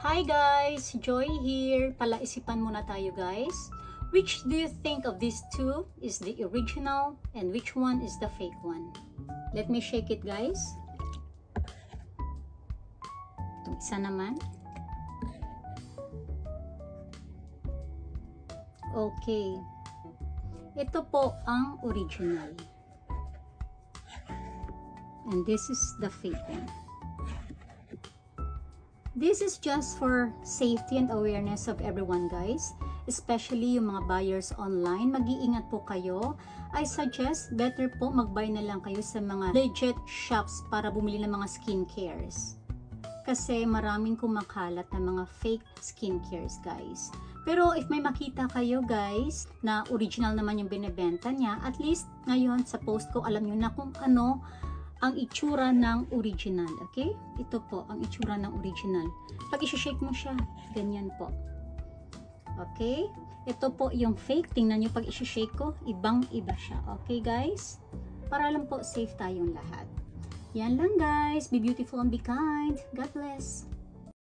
Hi guys! Joy here. Palaisipan muna tayo guys. Which do you think of these two is the original and which one is the fake one? Let me shake it guys. Itong isa naman. Okay. Ito po ang original. And this is the fake one. This is just for safety and awareness of everyone guys. Especially yung mga buyers online. Mag-iingat po kayo. I suggest better po mag-buy na lang kayo sa mga legit shops para bumili ng mga skincares. Kasi maraming kumakalat na mga fake skincares guys. Pero if may makita kayo guys na original naman yung binebenta niya, at least ngayon sa post ko alam nyo na kung ano ang itsura ng original, okay? Ito po ang itsura ng original. Pag i-shake mo siya, ganyan po. Okay? Ito po yung fake. Tingnan nyo pag i-shake ko, ibang-iba siya. Okay guys? Para lang po safe tayong lahat. Yan lang guys. Be beautiful and be kind. God bless.